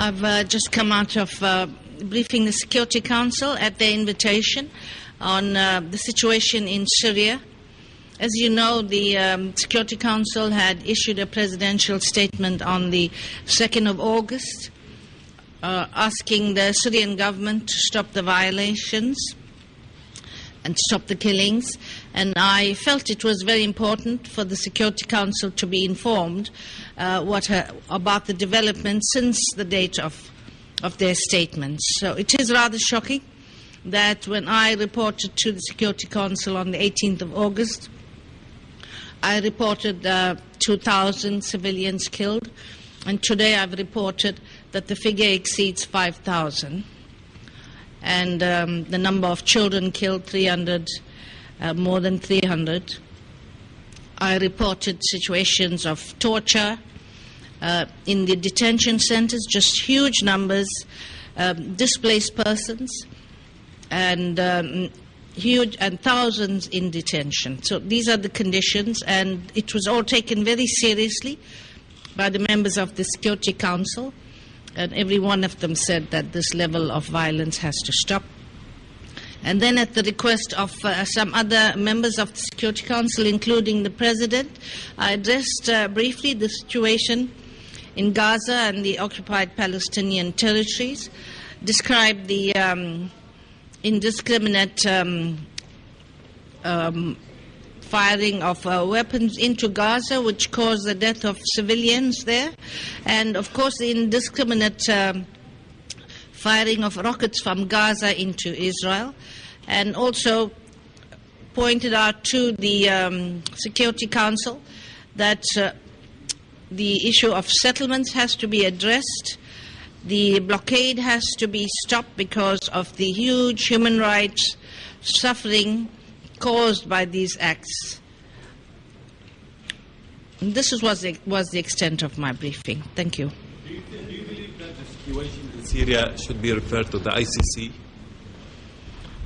I've just come out of briefing the Security Council at their invitation on the situation in Syria. As you know, the Security Council had issued a presidential statement on the 2nd of August asking the Syrian government to stop the violations and stop the killings, and I felt it was very important for the Security Council to be informed about the developments since the date of their statements. So it is rather shocking that when I reported to the Security Council on the 18th of August, I reported 2,000 civilians killed, and today I've reported that the figure exceeds 5,000. And the number of children killed, 300, more than 300. I reported situations of torture in the detention centers, just huge numbers, displaced persons, and thousands in detention. So these are the conditions, and it was all taken very seriously by the members of the Security Council. And every one of them said that this level of violence has to stop. And then at the request of some other members of the Security Council, including the President, I addressed briefly the situation in Gaza and the occupied Palestinian territories, described the indiscriminate firing of weapons into Gaza, which caused the death of civilians there, and of course the indiscriminate firing of rockets from Gaza into Israel, and also pointed out to the Security Council that the issue of settlements has to be addressed. The blockade has to be stopped because of the huge human rights suffering caused by these acts. And this was the extent of my briefing. Thank you. Do you believe that the situation in Syria should be referred to the ICC?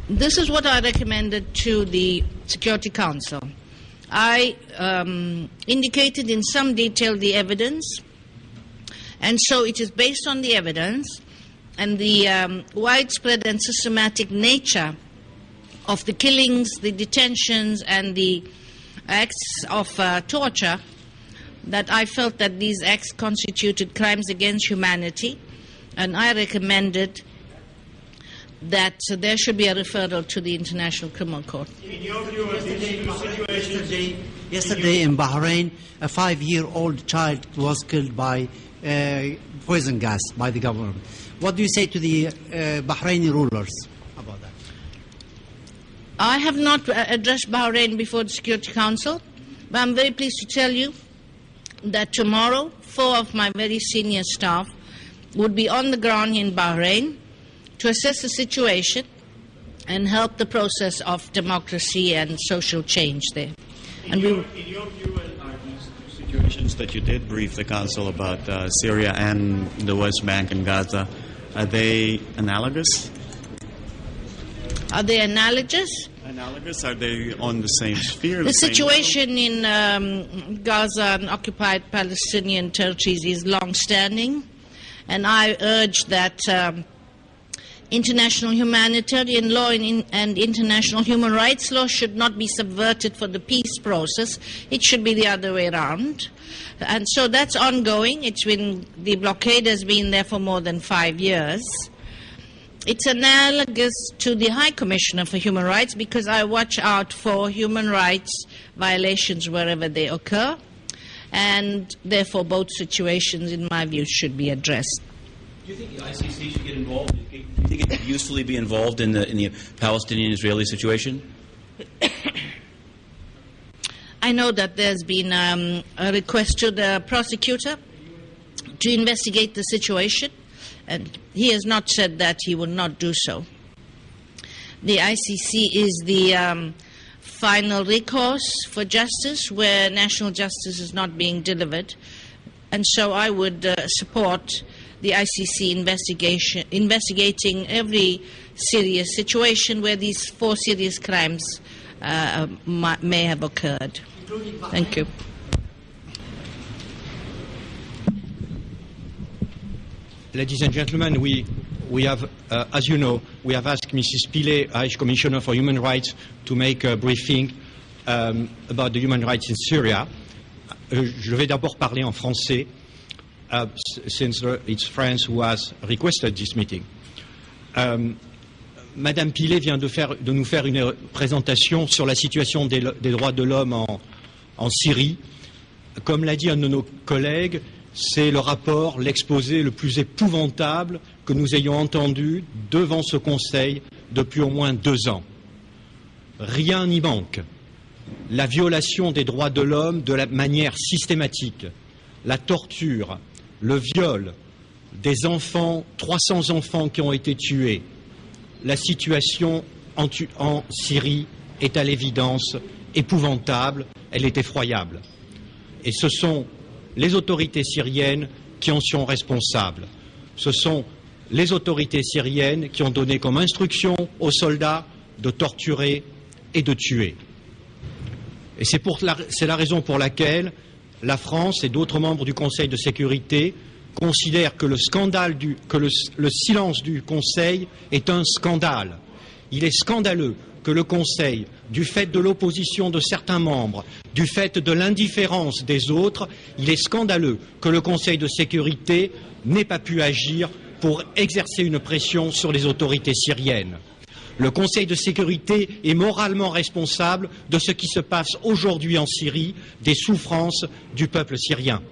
This is what I recommended to the Security Council. I indicated in some detail the evidence, and so it is based on the evidence and the widespread and systematic nature of the killings, the detentions, and the acts of torture, that I felt that these acts constituted crimes against humanity, and I recommended that there should be a referral to the International Criminal Court. In your view, yesterday in Bahrain, a 5-year-old child was killed by poison gas by the government. What do you say to the Bahraini rulers about that? I have not addressed Bahrain before the Security Council, but I'm very pleased to tell you that tomorrow 4 of my very senior staff would be on the ground in Bahrain to assess the situation and help the process of democracy and social change there. In your view, are these two situations that you did brief the Council about Syria and the West Bank and Gaza, are they analogous? Are they analogous? Analogous? Are they on the same sphere? The situation in Gaza and occupied Palestinian territories is long-standing, and I urge that international humanitarian law and international human rights law should not be subverted for the peace process. It should be the other way around. And so that's ongoing. The blockade has been there for more than 5 years. It's analogous to the High Commissioner for Human Rights, because I watch out for human rights violations wherever they occur, and therefore both situations, in my view, should be addressed. Do you think the ICC should get involved? Do you think it could usefully be involved in the Palestinian-Israeli situation? I know that there's been a request to the prosecutor to investigate the situation, and he has not said that he will not do so. The ICC is the final recourse for justice where national justice is not being delivered, and so I would support the ICC investigating every serious situation where these 4 serious crimes may have occurred. Thank you. Ladies and gentlemen, we have, as you know, we have asked Mrs. Pillay, High Commissioner for Human Rights, to make a briefing about the human rights in Syria. Je vais d'abord parler en français, since it's France who has requested this meeting. Madame Pillay vient de nous faire une présentation sur la situation des droits de l'homme en Syrie. Comme l'a dit un de nos collègues, c'est le rapport, l'exposé le plus épouvantable que nous ayons entendu devant ce Conseil depuis au moins 2 ans. Rien n'y manque. La violation des droits de l'homme de la manière systématique, la torture, le viol des enfants, 300 enfants qui ont été tués. La situation en Syrie est à l'évidence épouvantable, elle est effroyable. Et ce sont les autorités syriennes qui en sont responsables. Ce sont les autorités syriennes qui ont donné comme instruction aux soldats de torturer et de tuer. Et c'est la raison pour laquelle la France et d'autres membres du Conseil de sécurité considèrent que le silence du Conseil est un scandale. Il est scandaleux que le Conseil, du fait de l'opposition de certains membres, du fait de l'indifférence des autres, il est scandaleux que le Conseil de sécurité n'ait pas pu agir pour exercer une pression sur les autorités syriennes. Le Conseil de sécurité est moralement responsable de ce qui se passe aujourd'hui en Syrie, des souffrances du peuple syrien.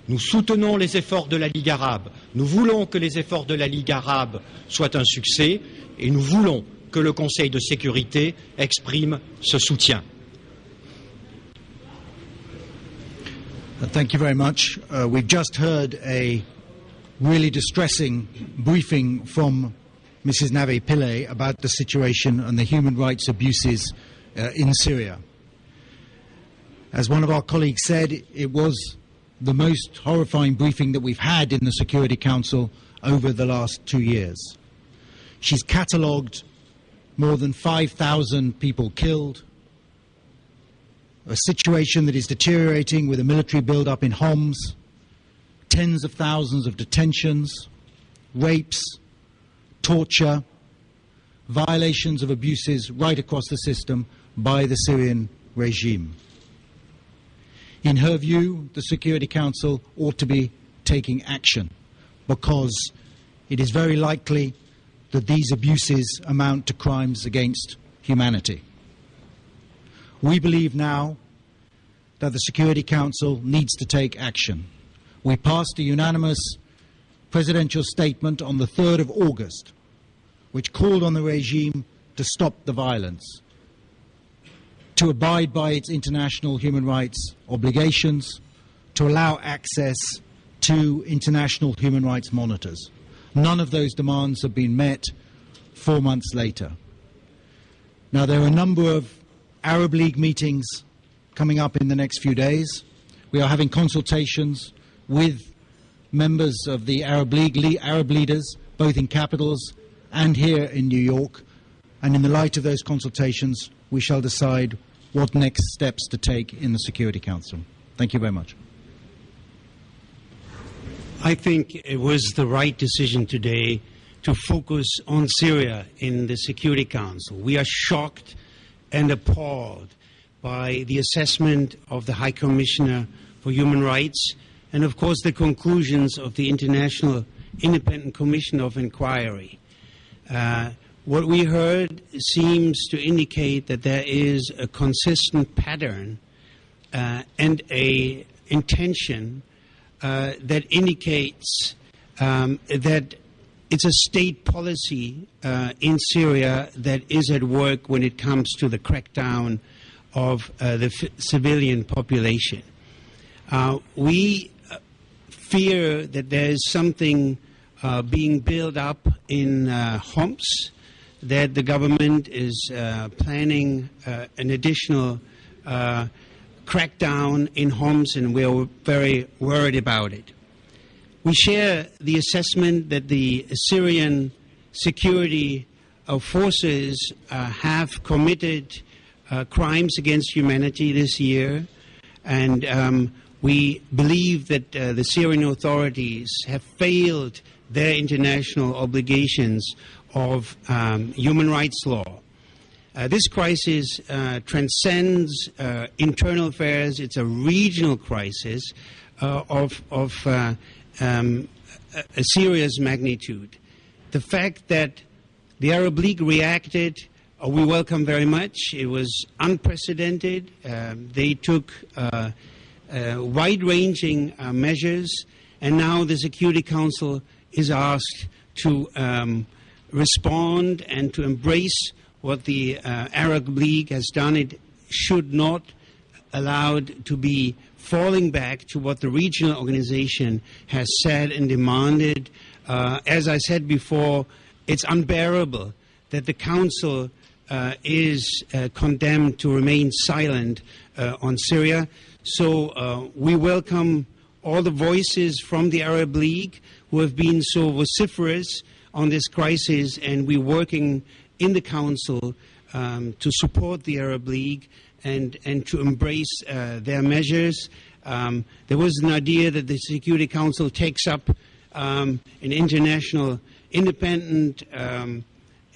Nous soutenons les efforts de la Ligue arabe. Nous voulons que les efforts de la Ligue arabe soient un succès et nous voulons que le Conseil de sécurité exprime ce soutien. Thank you very much. We've just heard a really distressing briefing from Mrs. Navi Pillay about the situation and the human rights abuses in Syria. As one of our colleagues said, it was the most horrifying briefing that we've had in the Security Council over the last 2 years. She's catalogued more than 5,000 people killed, a situation that is deteriorating with a military build-up in Homs, tens of thousands of detentions, rapes, torture, violations of abuses right across the system by the Syrian regime. In her view, the Security Council ought to be taking action because it is very likely that these abuses amount to crimes against humanity. We believe now that the Security Council needs to take action. We passed a unanimous presidential statement on the 3rd of August, which called on the regime to stop the violence, to abide by its international human rights obligations, to allow access to international human rights monitors. None of those demands have been met 4 months later. Now, there are a number of Arab League meetings coming up in the next few days. We are having consultations with members of the Arab League, Arab leaders, both in capitals and here in New York. And in the light of those consultations, we shall decide what next steps to take in the Security Council. Thank you very much. I think it was the right decision today to focus on Syria in the Security Council. We are shocked and appalled by the assessment of the High Commissioner for Human Rights and, of course, the conclusions of the International Independent Commission of Inquiry. What we heard seems to indicate that there is a consistent pattern and an intention that indicates that it's a state policy in Syria that is at work when it comes to the crackdown of the civilian population. We fear that there is something being built up in Homs, that the government is planning an additional crackdown in Homs, and we are very worried about it. We share the assessment that the Syrian security forces have committed crimes against humanity this year, and we believe that the Syrian authorities have failed their international obligations of human rights law. This crisis transcends internal affairs. It's a regional crisis of a serious magnitude. The fact that the Arab League reacted, we welcome very much. It was unprecedented. They took wide-ranging measures, and now the Security Council is asked to respond and to embrace what the Arab League has done. It should not allowed to be falling back to what the regional organization has said and demanded. As I said before, it's unbearable that the Council is condemned to remain silent on Syria. So we welcome all the voices from the Arab League who have been so vociferous on this crisis, and we're working in the Council to support the Arab League and to embrace their measures. There was an idea that the Security Council takes up an international independent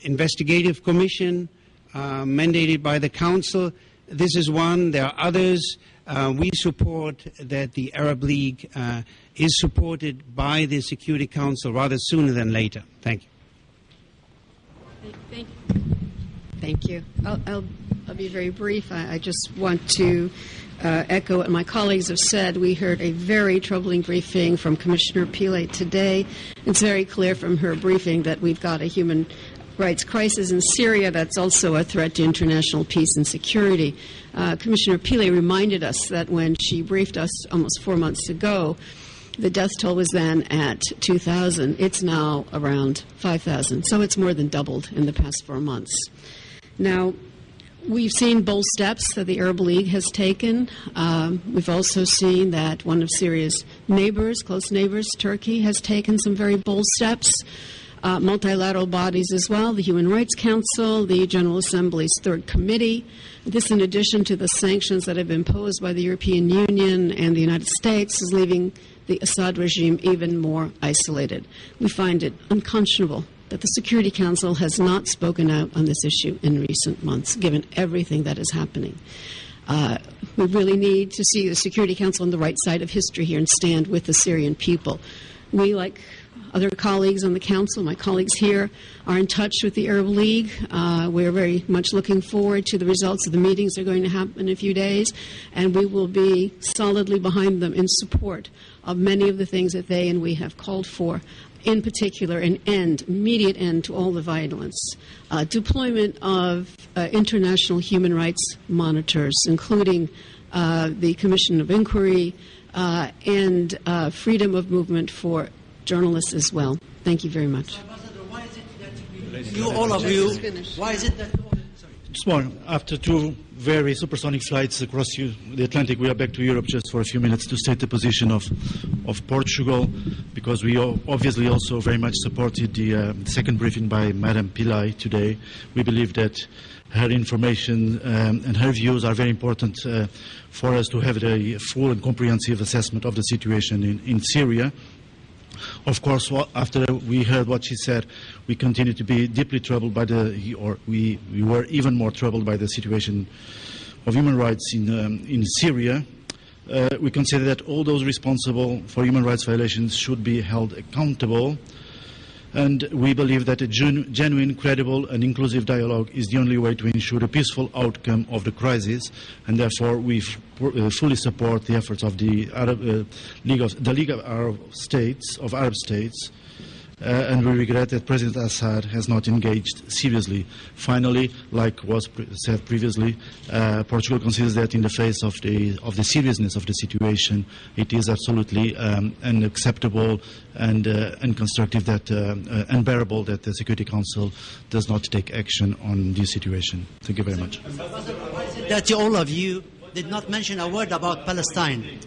investigative commission mandated by the Council. This is one. There are others. We support that the Arab League is supported by the Security Council rather sooner than later. Thank you. Thank you. I'll be very brief. I just want to echo what my colleagues have said. We heard a very troubling briefing from Commissioner Pillay today. It's very clear from her briefing that we've got a human rights crisis in Syria that's also a threat to international peace and security. Commissioner Pillay reminded us that when she briefed us almost 4 months ago, the death toll was then at 2,000. It's now around 5,000. So it's more than doubled in the past 4 months. Now, we've seen bold steps that the Arab League has taken. We've also seen that one of Syria's neighbors, close neighbors, Turkey, has taken some very bold steps. Multilateral bodies as well, the Human Rights Council, the General Assembly's Third Committee. This, in addition to the sanctions that have been imposed by the European Union and the United States, is leaving the Assad regime even more isolated. We find it unconscionable that the Security Council has not spoken out on this issue in recent months, given everything that is happening. We really need to see the Security Council on the right side of history here and stand with the Syrian people. We, like other colleagues on the Council, my colleagues here, are in touch with the Arab League. We're very much looking forward to the results of the meetings that are going to happen in a few days, and we will be solidly behind them in support of many of the things that they and we have called for. In particular, an immediate end to all the violence, deployment of international human rights monitors, including the Commission of Inquiry, and freedom of movement for journalists as well. Thank you very much. Why is it that you, all of you, why is it that... Just one. After two very supersonic flights across the Atlantic, we are back to Europe just for a few minutes to state the position of Portugal, because we obviously also very much supported the second briefing by Madam Pillay today. We believe that her information and her views are very important for us to have a full and comprehensive assessment of the situation in Syria. Of course, after we heard what she said, we continue to be deeply troubled by we were even more troubled by the situation of human rights in Syria. We consider that all those responsible for human rights violations should be held accountable, and we believe that a genuine, credible and inclusive dialogue is the only way to ensure a peaceful outcome of the crisis, and therefore we fully support the efforts of the League of Arab States, and we regret that President Assad has not engaged seriously. Finally, like was said previously, Portugal considers that in the face of the seriousness of the situation, it is absolutely unacceptable and unconstructive, that unbearable that the Security Council does not take action on this situation. Thank you very much. That all of you did not mention a word about Palestine.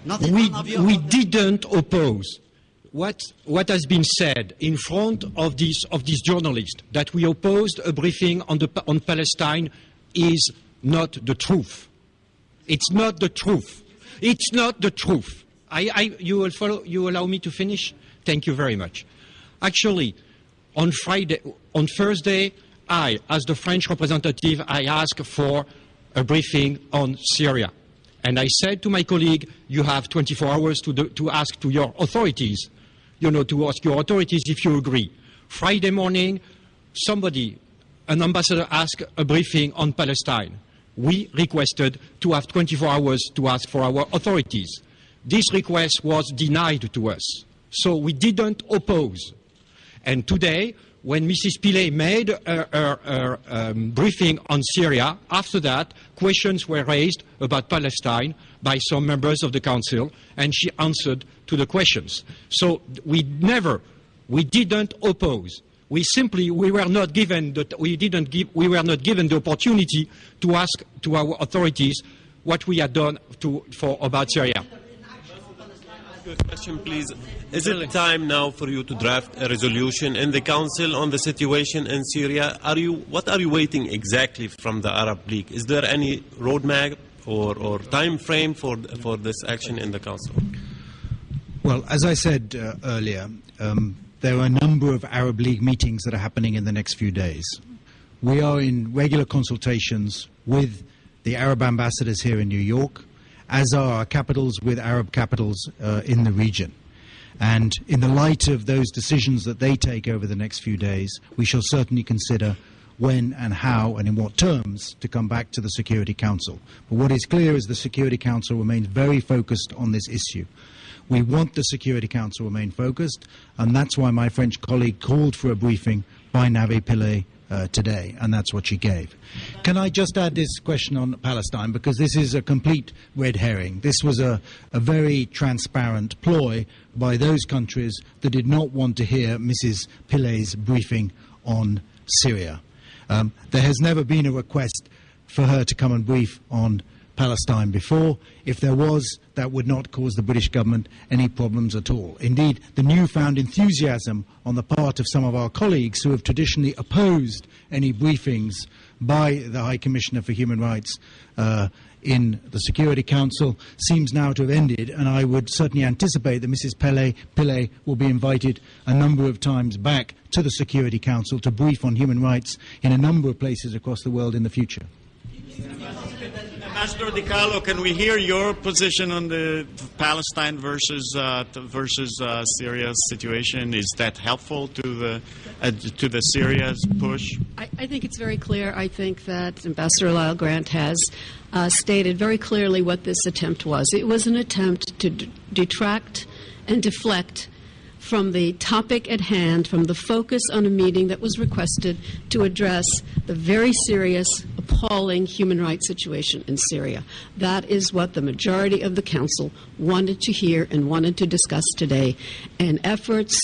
We didn't oppose. What has been said in front of these journalists, that we opposed a briefing on Palestine, is not the truth. It's not the truth. It's not the truth. You allow me to finish? Thank you very much. Actually, on Thursday, as the French representative, I asked for a briefing on Syria. And I said to my colleague, you have 24 hours to ask to your authorities, to ask your authorities if you agree. Friday morning, an ambassador asked a briefing on Palestine. We requested to have 24 hours to ask for our authorities. This request was denied to us. So we didn't oppose. And today, when Mrs. Pillay made a briefing on Syria, after that, questions were raised about Palestine by some members of the Council, and she answered to the questions. So we didn't oppose. We were not given the opportunity to ask to our authorities what we had done about Syria. Good question, please. Is it time now for you to draft a resolution in the Council on the situation in Syria? What are you waiting exactly from the Arab League? Is there any roadmap or time frame for this action in the Council? Well, as I said earlier, there are a number of Arab League meetings that are happening in the next few days. We are in regular consultations with the Arab ambassadors here in New York, as are our capitals with Arab capitals in the region. And in the light of those decisions that they take over the next few days, we shall certainly consider when and how and in what terms to come back to the Security Council. But what is clear is the Security Council remains very focused on this issue. We want the Security Council to remain focused, and that's why my French colleague called for a briefing by Navi Pillay today, and that's what she gave. Can I just add this question on Palestine, because this is a complete red herring. This was a very transparent ploy by those countries that did not want to hear Mrs. Pillay's briefing on Syria. There has never been a request for her to come and brief on Palestine before. If there was, that would not cause the British government any problems at all. Indeed, the newfound enthusiasm on the part of some of our colleagues who have traditionally opposed any briefings by the High Commissioner for Human Rights in the Security Council seems now to have ended, and I would certainly anticipate that Mrs. Pillay will be invited a number of times back to the Security Council to brief on human rights in a number of places across the world in the future. Ambassador Di Carlo, can we hear your position on the Palestine versus Syria situation? Is that helpful to the Syria's push? I think it's very clear. I think that Ambassador Lyle Grant has stated very clearly what this attempt was. It was an attempt to detract and deflect from the topic at hand, from the focus on a meeting that was requested to address the very serious, appalling human rights situation in Syria. That is what the majority of the Council wanted to hear and wanted to discuss today. And efforts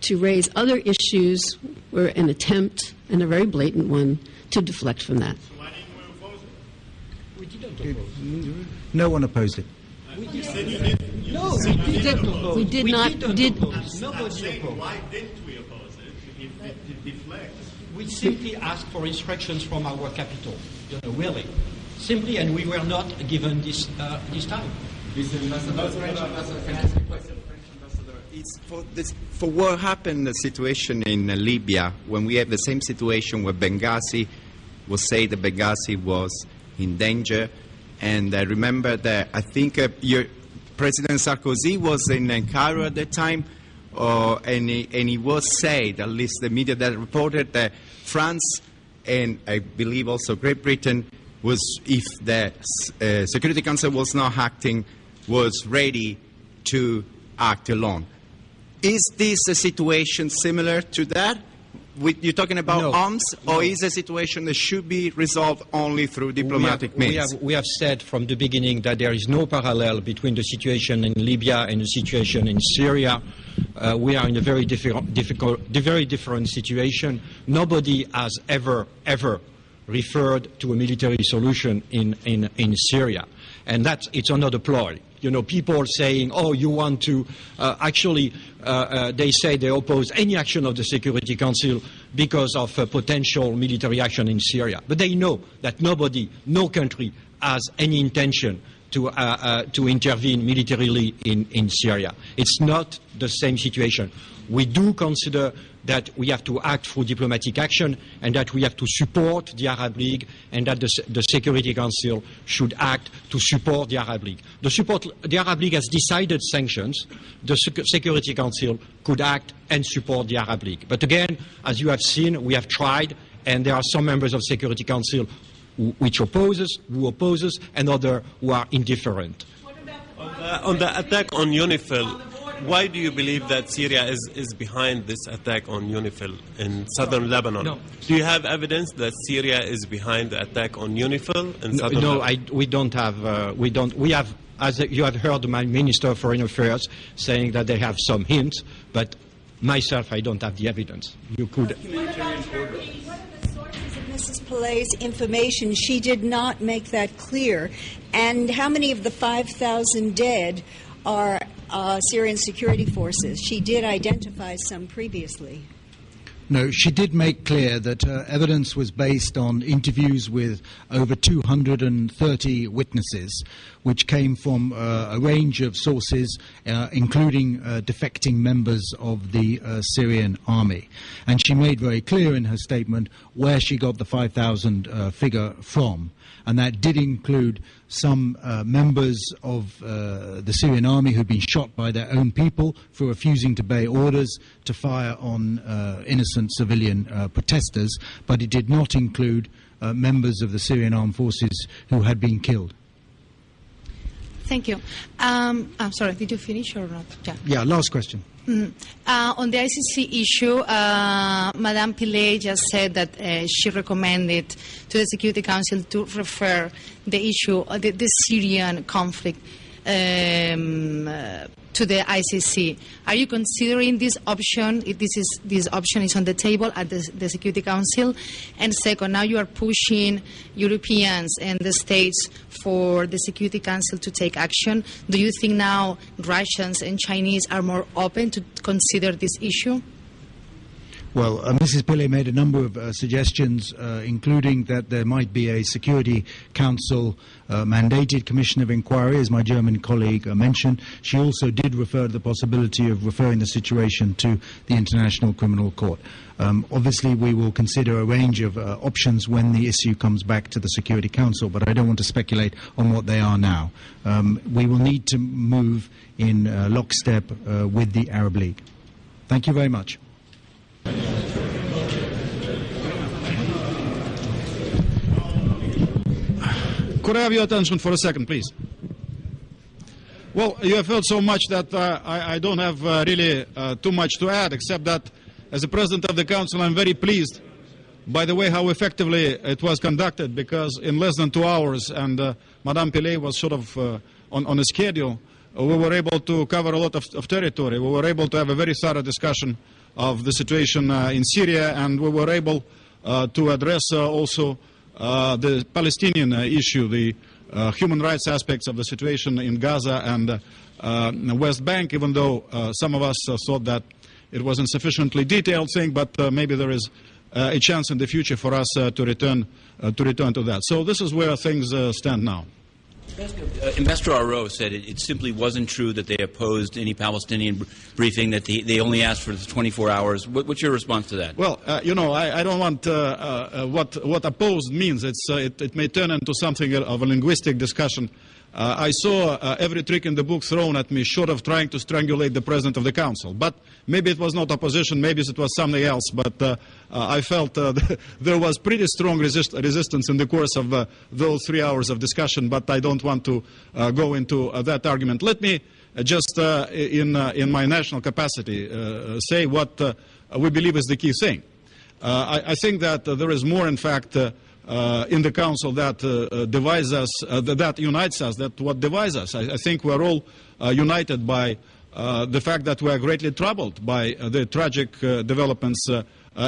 to raise other issues were an attempt, and a very blatant one, to deflect from that. So why didn't you oppose it? We didn't oppose. No one opposed it. No, we did not. Nobody opposed. Why didn't we oppose it if it deflects? We simply asked for instructions from our capital, really. Simply, and we were not given this time. Mr. Ambassador, can I ask a question? It's for what happened, the situation in Libya, when we have the same situation where Benghazi was said that Benghazi was in danger. And I remember that I think President Sarkozy was in Cairo at that time, and he was said, at least the media that reported, that France and I believe also Great Britain was, if the Security Council was not acting, was ready to act alone. Is this a situation similar to that? You're talking about arms, or is a situation that should be resolved only through diplomatic means? We have said from the beginning that there is no parallel between the situation in Libya and the situation in Syria. We are in a very different situation. Nobody has ever referred to a military solution in Syria, and it's another ploy. People saying, oh, you want to, they say they oppose any action of the Security Council because of potential military action in Syria. But they know that no country has any intention to intervene militarily in Syria. It's not the same situation. We do consider that we have to act through diplomatic action and that we have to support the Arab League and that the Security Council should act to support the Arab League. The Arab League has decided sanctions. The Security Council could act and support the Arab League. But again, as you have seen, we have tried, and there are some members of the Security Council who opposes, and others who are indifferent. On the attack on UNIFIL, why do you believe that Syria is behind this attack on UNIFIL in southern Lebanon? No. Do you have evidence that Syria is behind the attack on UNIFIL in southern Lebanon? We don't have. We have, as you have heard, my Minister of Foreign Affairs saying that they have some hints, but myself, I don't have the evidence. You could. Mrs. Pilay's information, she did not make that clear. And how many of the 5,000 dead are Syrian security forces? She did identify some previously. No, she did make clear that her evidence was based on interviews with over 230 witnesses, which came from a range of sources, including defecting members of the Syrian army. And she made very clear in her statement where she got the 5,000 figure from. And that did include some members of the Syrian army who'd been shot by their own people for refusing to obey orders to fire on innocent civilian protesters, but it did not include members of the Syrian armed forces who had been killed. Thank you. I'm sorry, did you finish or not? Yeah, last question. On the ICC issue, Madame Pillay just said that she recommended to the Security Council to refer the issue, the Syrian conflict, to the ICC. Are you considering this option? If this option is on the table at the Security Council? And second, now you are pushing Europeans and the states for the Security Council to take action. Do you think now Russians and Chinese are more open to consider this issue? Well, Mrs. Pillay made a number of suggestions, including that there might be a Security Council mandated commission of inquiry, as my German colleague mentioned. She also did refer to the possibility of referring the situation to the International Criminal Court. Obviously, we will consider a range of options when the issue comes back to the Security Council, but I don't want to speculate on what they are now. We will need to move in lockstep with the Arab League. Thank you very much. Could I have your attention for a second, please? Well, you have heard so much that I don't have really too much to add, except that as the President of the Council, I'm very pleased by the way how effectively it was conducted, because in less than 2 hours, and Madame Pillay was sort of on a schedule, we were able to cover a lot of territory. We were able to have a very thorough discussion of the situation in Syria, and we were able to address also the Palestinian issue, the human rights aspects of the situation in Gaza and the West Bank, even though some of us thought that it wasn't sufficiently detailed thing, but maybe there is a chance in the future for us to return to that. So this is where things stand now. Ambassador Arro said it simply wasn't true that they opposed any Palestinian briefing, that they only asked for the 24 hours. What's your response to that? Well, you know, I don't want what opposed means. It may turn into something of a linguistic discussion. I saw every trick in the book thrown at me short of trying to strangulate the President of the Council. But maybe it was not opposition, maybe it was something else. But I felt there was pretty strong resistance in the course of those 3 hours of discussion. But I don't want to go into that argument. Let me just, in my national capacity, say what we believe is the key thing. I think that there is more, in fact, in the Council that divides us, that unites us, that what divides us. I think we're all united by the fact that we are greatly troubled by the tragic developments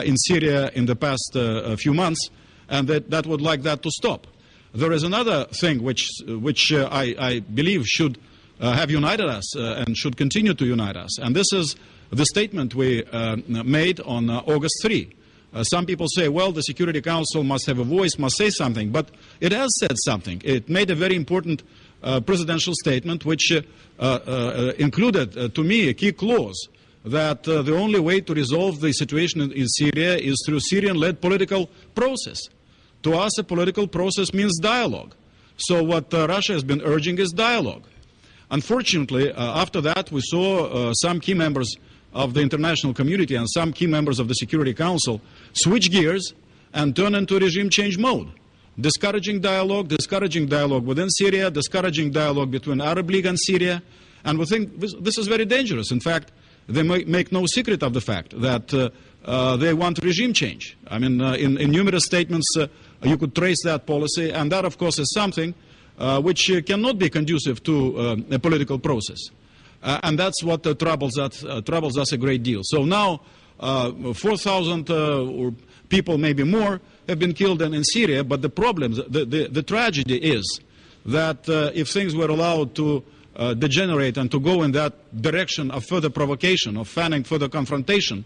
in Syria in the past few months, and that would like that to stop. There is another thing which I believe should have united us and should continue to unite us, and this is the statement we made on August 3. Some people say, well, the Security Council must have a voice, must say something, but it has said something. It made a very important presidential statement, which included, to me, a key clause that the only way to resolve the situation in Syria is through Syrian-led political process. To us, a political process means dialogue. So what Russia has been urging is dialogue. Unfortunately, after that, we saw some key members of the international community and some key members of the Security Council switch gears and turn into regime change mode, discouraging dialogue within Syria, discouraging dialogue between Arab League and Syria, and we think this is very dangerous. In fact, they make no secret of the fact that they want regime change. I mean, in numerous statements, you could trace that policy, and that, of course, is something which cannot be conducive to a political process. And that's what troubles us a great deal. So now 4,000 people, maybe more, have been killed in Syria, but the problem, the tragedy is that if things were allowed to degenerate and to go in that direction of further provocation, of fanning further confrontation,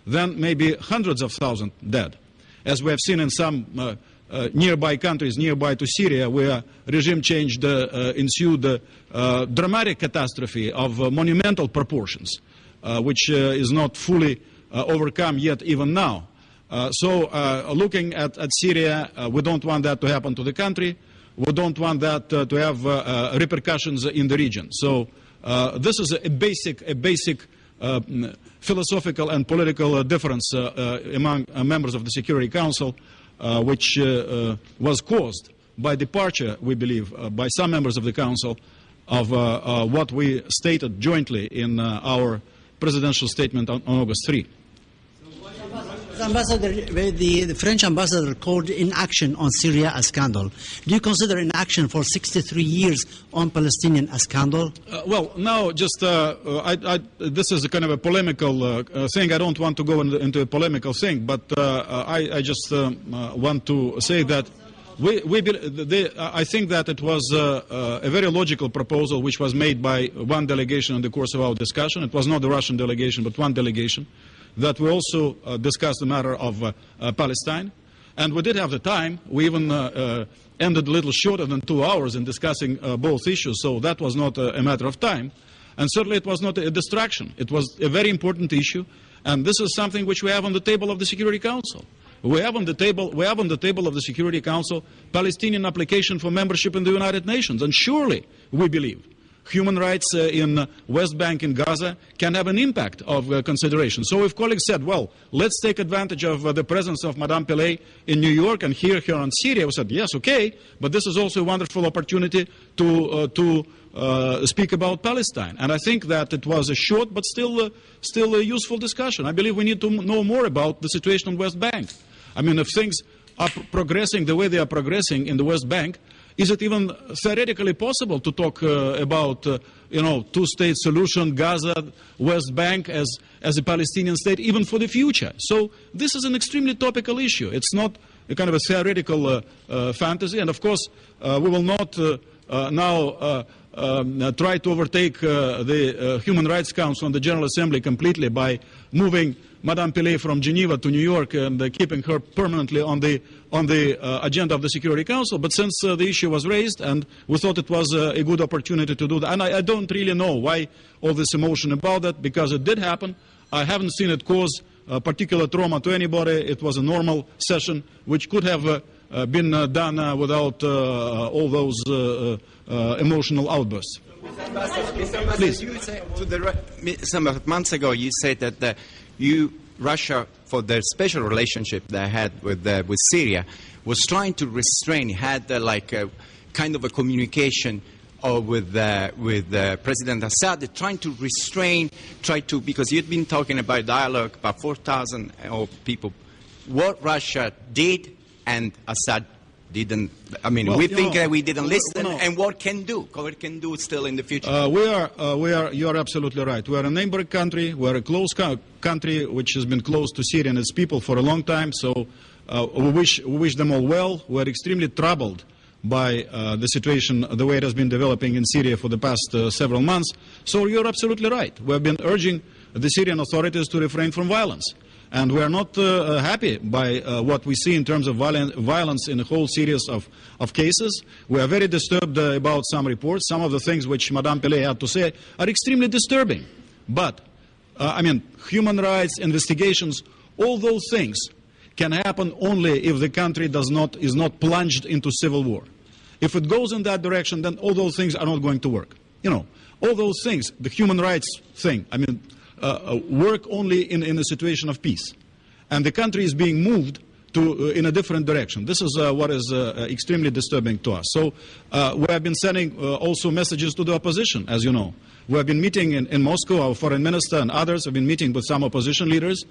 then maybe hundreds of thousands dead. As we have seen in some nearby countries, nearby to Syria, where regime change ensued dramatic catastrophe of monumental proportions, which is not fully overcome yet even now. So looking at Syria, we don't want that to happen to the country. We don't want that to have repercussions in the region. So this is a basic philosophical and political difference among members of the Security Council, which was caused by departure, we believe, by some members of the Council of what we stated jointly in our presidential statement on August 3. Ambassador, the French ambassador called inaction on Syria a scandal. Do you consider inaction for 63 years on Palestinian a scandal? Well, now, just this is a kind of a polemical thing. I don't want to go into a polemical thing, but I just want to say that I think that it was a very logical proposal which was made by one delegation in the course of our discussion. It was not the Russian delegation, but one delegation, that we also discussed the matter of Palestine. And we did have the time. We even ended a little shorter than 2 hours in discussing both issues, so that was not a matter of time. And certainly it was not a distraction. It was a very important issue, and this is something which we have on the table of the Security Council. We have on the table of the Security Council Palestinian application for membership in the United Nations, and surely we believe human rights in West Bank and Gaza can have an impact of consideration. So if colleagues said, well, let's take advantage of the presence of Madame Pillay in New York and hear her on Syria, we said, yes, okay, but this is also a wonderful opportunity to speak about Palestine. And I think that it was a short but still a useful discussion. I believe we need to know more about the situation on West Bank. I mean, if things are progressing the way they are progressing in the West Bank, is it even theoretically possible to talk about, two-state solution, Gaza, West Bank as a Palestinian state, even for the future? So this is an extremely topical issue. It's not a kind of a theoretical fantasy. And of course, we will not now try to overtake the Human Rights Council and the General Assembly completely by moving Madame Pillay from Geneva to New York and keeping her permanently on the agenda of the Security Council. But since the issue was raised, and we thought it was a good opportunity to do that, and I don't really know why all this emotion about that, because it did happen. I haven't seen it cause particular trauma to anybody. It was a normal session which could have been done without all those emotional outbursts. Please. Some months ago, you said that Russia, for the special relationship they had with Syria, was trying to restrain, had like a kind of a communication with President Assad, trying to restrain, because you'd been talking about dialogue, about 4,000 people. What Russia did and Assad didn't. I mean, well, we think we didn't listen, and what can do still in the future. You are absolutely right. We are a neighboring country. We are a close country which has been close to Syria and its people for a long time. So we wish them all well. We are extremely troubled by the situation, the way it has been developing in Syria for the past several months. So you're absolutely right. We have been urging the Syrian authorities to refrain from violence. And we are not happy by what we see in terms of violence in a whole series of cases. We are very disturbed about some reports. Some of the things which Madame Pillay had to say are extremely disturbing. But, I mean, human rights, investigations, all those things can happen only if the country is not plunged into civil war. If it goes in that direction, then all those things are not going to work. You know, all those things, the human rights thing, I mean, work only in a situation of peace. And the country is being moved to, in a different direction. This is what is extremely disturbing to us. So we have been sending also messages to the opposition, as you know. We have been meeting in Moscow, our foreign minister and others have been meeting with some opposition leaders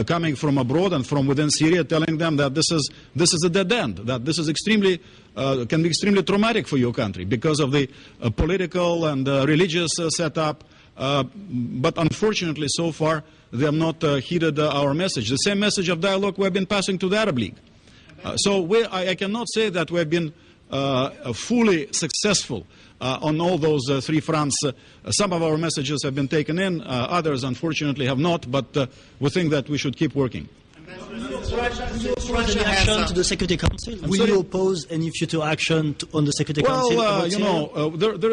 coming from abroad and from within Syria, telling them that this is a dead end, that this is extremely, can be extremely traumatic for your country because of the political and religious setup. But unfortunately, so far, they have not heeded our message. The same message of dialogue we have been passing to the Arab League. So I cannot say that we have been fully successful on all those three fronts. Some of our messages have been taken in, others unfortunately have not, but we think that we should keep working. Any action to the Security Council? Will you oppose any future action on the Security Council? Well, you know,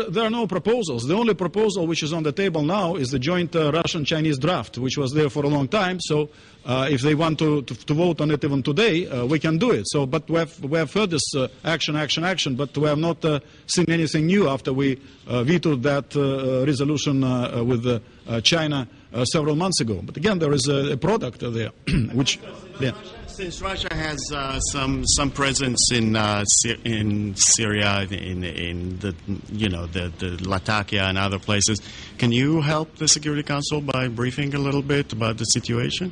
there are no proposals. The only proposal which is on the table now is the joint Russian-Chinese draft, which was there for a long time. So if they want to vote on it even today, we can do it. So, but we have heard this action, but we have not seen anything new after we vetoed that resolution with China several months ago. But again, there is a product there, which, yeah. Since Russia has some presence in Syria, in the the Latakia and other places, can you help the Security Council by briefing a little bit about the situation?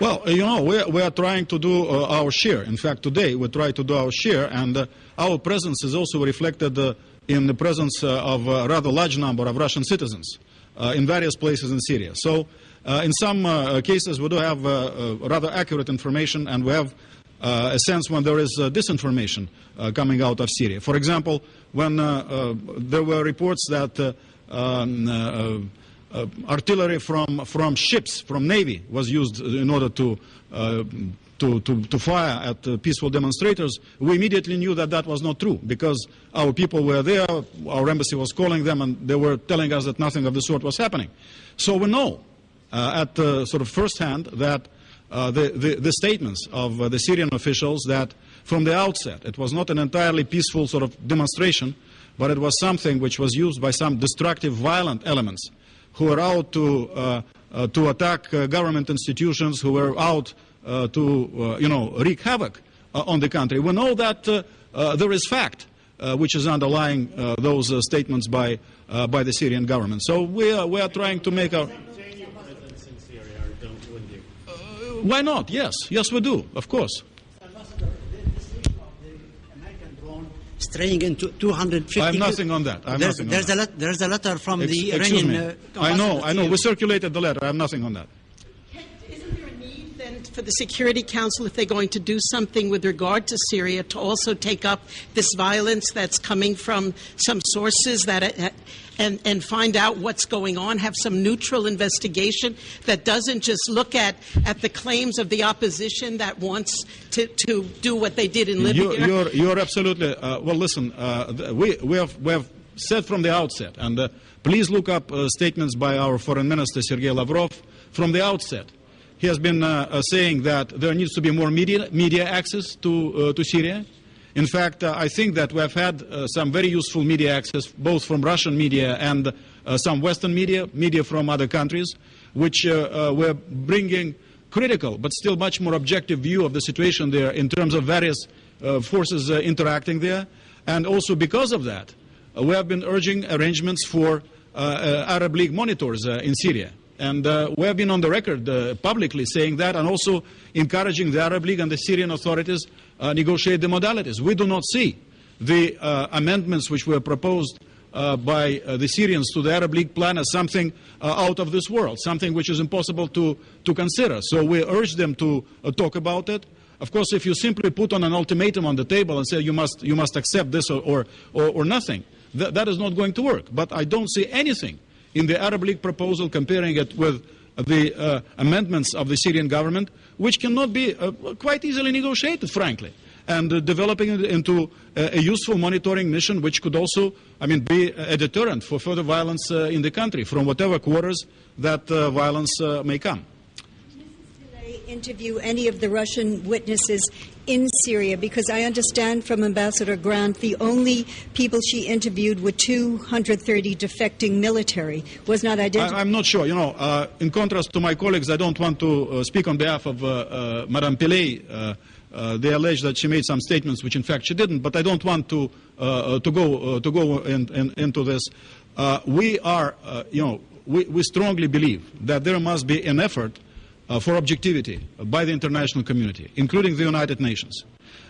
Well, you know, we are trying to do our share. In fact, today we try to do our share, and our presence is also reflected in the presence of a rather large number of Russian citizens in various places in Syria. So in some cases we do have rather accurate information, and we have a sense when there is disinformation coming out of Syria. For example, when there were reports that artillery from ships, from Navy, was used in order to fire at peaceful demonstrators, we immediately knew that that was not true, because our people were there, our embassy was calling them, and they were telling us that nothing of the sort was happening. So we know at sort of first hand that the statements of the Syrian officials that from the outset it was not an entirely peaceful sort of demonstration, but it was something which was used by some destructive, violent elements who were out to attack government institutions, who were out to wreak havoc on the country. We know that there is fact which is underlying those statements by the Syrian government. So we are trying to make our... Why not? Yes, we do, of course. Straying into 250. I have nothing on that. There's a letter from the Iranian. I know. We circulated the letter. I have nothing on that. Isn't there a need then for the Security Council, if they're going to do something with regard to Syria, to also take up this violence that's coming from some sources that and find out what's going on, have some neutral investigation that doesn't just look at the claims of the opposition that wants to do what they did in Libya? You're absolutely... well, listen, we have said from the outset, and please look up statements by our Foreign Minister, Sergei Lavrov, from the outset. He has been saying that there needs to be more media access to Syria. In fact, I think that we have had some very useful media access, both from Russian media and some Western media from other countries, which were bringing critical but still much more objective view of the situation there in terms of various forces interacting there. And also because of that, we have been urging arrangements for Arab League monitors in Syria. And we have been on the record publicly saying that, and also encouraging the Arab League and the Syrian authorities negotiate the modalities. We do not see the amendments which were proposed by the Syrians to the Arab League plan as something out of this world, something which is impossible to consider. So we urge them to talk about it. Of course, if you simply put on an ultimatum on the table and say you must accept this or nothing, that is not going to work. But I don't see anything in the Arab League proposal comparing it with the amendments of the Syrian government, which cannot be quite easily negotiated, frankly, and developing it into a useful monitoring mission, which could also, be a deterrent for further violence in the country from whatever quarters that violence may come. Interview any of the Russian witnesses in Syria? Because I understand from Ambassador Grant the only people she interviewed were 230 defecting military. Was not identified. I'm not sure. In contrast to my colleagues, I don't want to speak on behalf of Madame Pillay. They allege that she made some statements which in fact she didn't, but I don't want to go into this. We strongly believe that there must be an effort for objectivity by the international community, including the United Nations,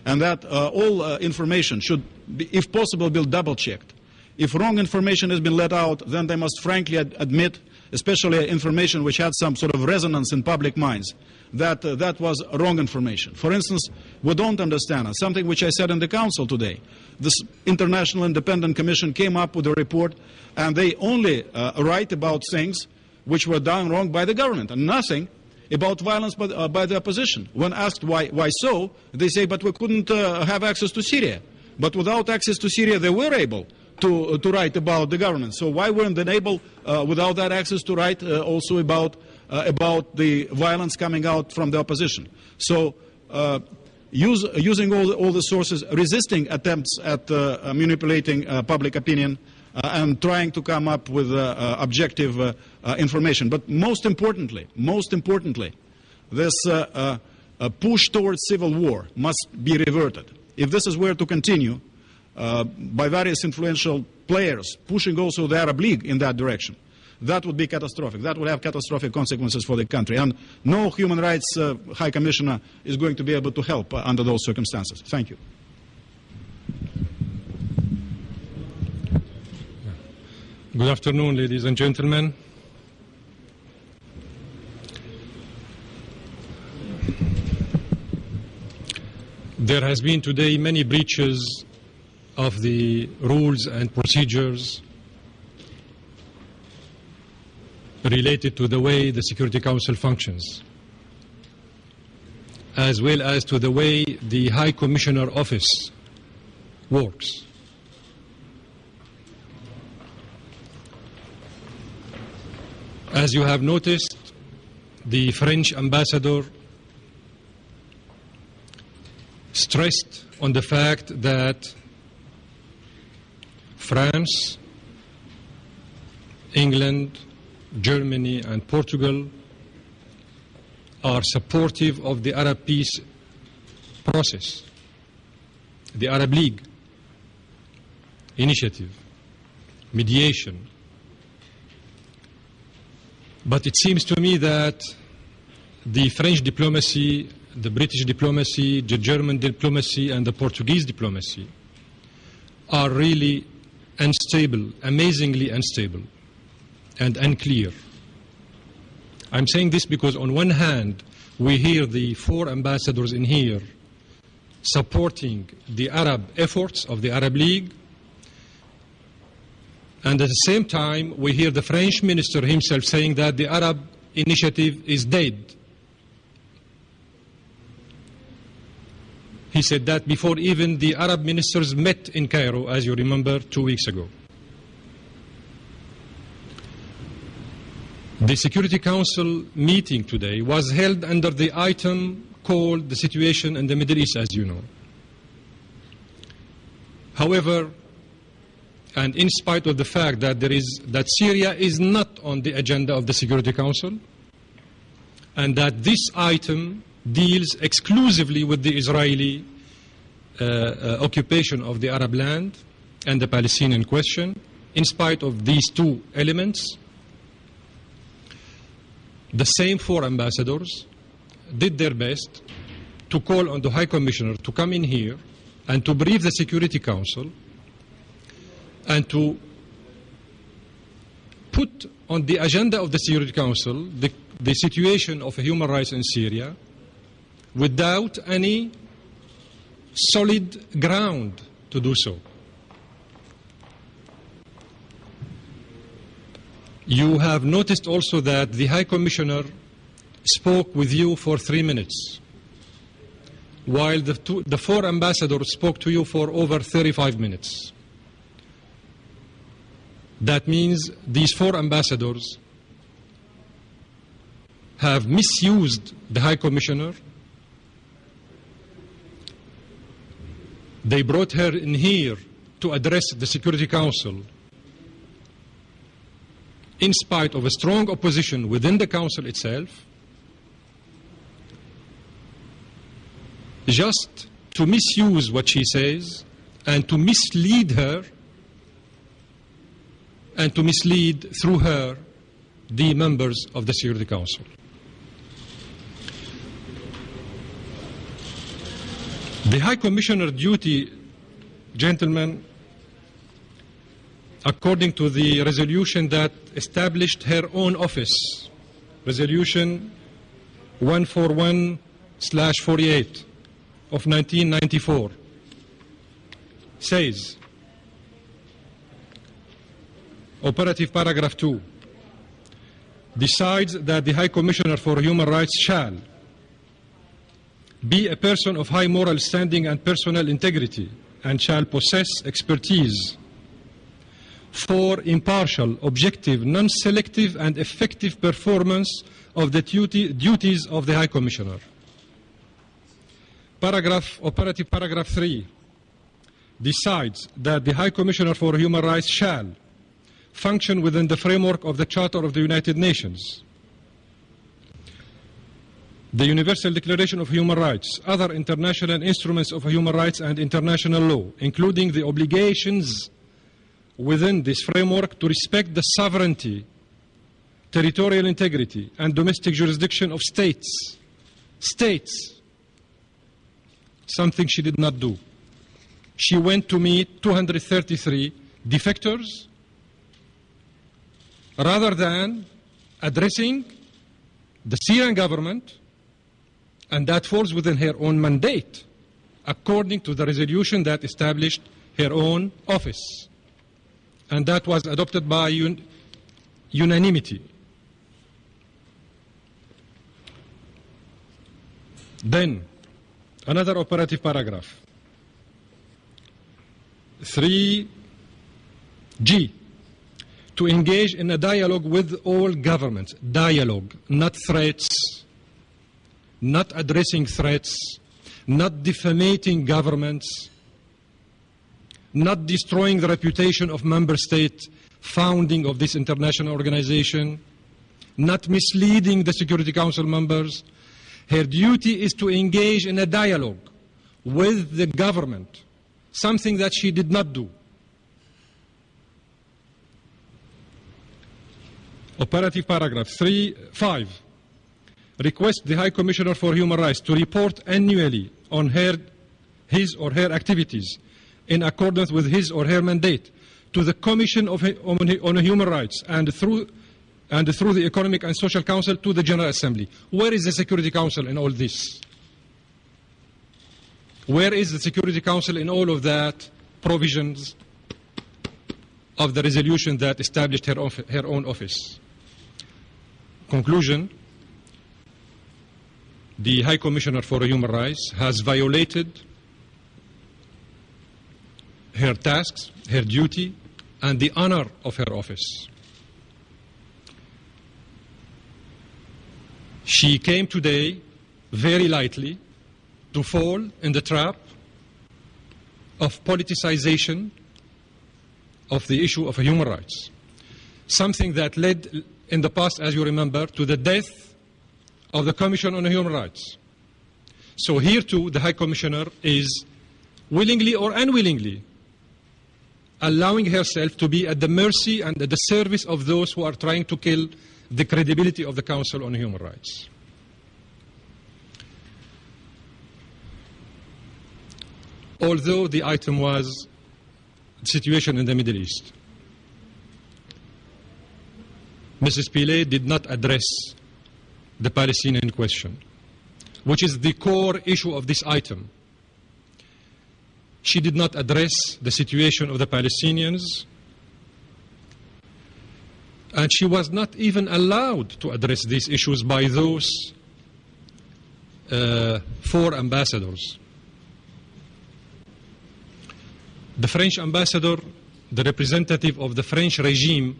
and that all information should, if possible, be double-checked. If wrong information has been let out, then they must frankly admit, especially information which had some sort of resonance in public minds, that that was wrong information. For instance, we don't understand, something which I said in the Council today, this International Independent Commission came up with a report, and they only write about things which were done wrong by the government, and nothing about violence by the opposition. When asked why so, they say, but we couldn't have access to Syria. But without access to Syria, they were able to write about the government. So why weren't they able, without that access, to write also about the violence coming out from the opposition? So using all the sources, resisting attempts at manipulating public opinion, and trying to come up with objective information. But most importantly, this push towards civil war must be reverted. If this is where to continue, by various influential players pushing also the Arab League in that direction, that would be catastrophic. That would have catastrophic consequences for the country. And no human rights High Commissioner is going to be able to help under those circumstances. Thank you. Good afternoon, ladies and gentlemen. There has been today many breaches of the rules and procedures related to the way the Security Council functions, as well as to the way the High Commissioner Office works. As you have noticed, the French ambassador stressed on the fact that France, England, Germany and Portugal are supportive of the Arab peace process, the Arab League initiative, mediation. But it seems to me that the French diplomacy, the British diplomacy, the German diplomacy and the Portuguese diplomacy are really unstable, amazingly unstable and unclear. I'm saying this because on one hand we hear the 4 ambassadors in here supporting the Arab efforts of the Arab League, and at the same time we hear the French minister himself saying that the Arab initiative is dead. He said that before even the Arab ministers met in Cairo, as you remember, 2 weeks ago. The Security Council meeting today was held under the item called the situation in the Middle East, as you know. However, and in spite of the fact that Syria is not on the agenda of the Security Council, and that this item deals exclusively with the Israeli occupation of the Arab land and the Palestinian question, in spite of these 2 elements, the same 4 ambassadors did their best to call on the High Commissioner to come in here and to brief the Security Council and to put on the agenda of the Security Council the situation of human rights in Syria without any solid ground to do so. You have noticed also that the High Commissioner spoke with you for 3 minutes, while the 4 ambassadors spoke to you for over 35 minutes. That means these 4 ambassadors have misused the High Commissioner. They brought her in here to address the Security Council in spite of a strong opposition within the Council itself, just to misuse what she says and to mislead her and to mislead through her the members of the Security Council. The High Commissioner duty, gentlemen, according to the resolution that established her own office, Resolution 141/48 of 1994, says, operative paragraph 2, decides that the High Commissioner for Human Rights shall be a person of high moral standing and personal integrity, and shall possess expertise for impartial, objective, non-selective and effective performance of the duties of the High Commissioner. Operative paragraph 3 decides that the High Commissioner for Human Rights shall function within the framework of the Charter of the United Nations, the Universal Declaration of Human Rights, other international instruments of human rights and international law, including the obligations within this framework to respect the sovereignty, territorial integrity, and domestic jurisdiction of states. States. Something she did not do. She went to meet 233 defectors rather than addressing the Syrian government, and that falls within her own mandate, according to the resolution that established her own office. And that was adopted by unanimity. Then, another operative paragraph, 3G, to engage in a dialogue with all governments. Dialogue, not threats, not addressing threats, not defamating governments, not destroying the reputation of member state founding of this international organization, not misleading the Security Council members. Her duty is to engage in a dialogue with the government, something that she did not do. Operative paragraph 5 requests the High Commissioner for Human Rights to report annually on his or her activities in accordance with his or her mandate to the Commission on Human Rights and through the Economic and Social Council to the General Assembly. Where is the Security Council in all this? Where is the Security Council in all of that provisions of the resolution that established her own office? Conclusion, the High Commissioner for Human Rights has violated her tasks, her duty, and the honor of her office. She came today very lightly to fall in the trap of politicization of the issue of human rights, something that led in the past, as you remember, to the death of the Commission on Human Rights. So here too, the High Commissioner is willingly or unwillingly allowing herself to be at the mercy and at the service of those who are trying to kill the credibility of the Council on Human Rights. Although the item was the situation in the Middle East, Mrs. Pillay did not address the Palestinian question, which is the core issue of this item. She did not address the situation of the Palestinians. And she was not even allowed to address these issues by those 4 ambassadors. The French ambassador, the representative of the French regime,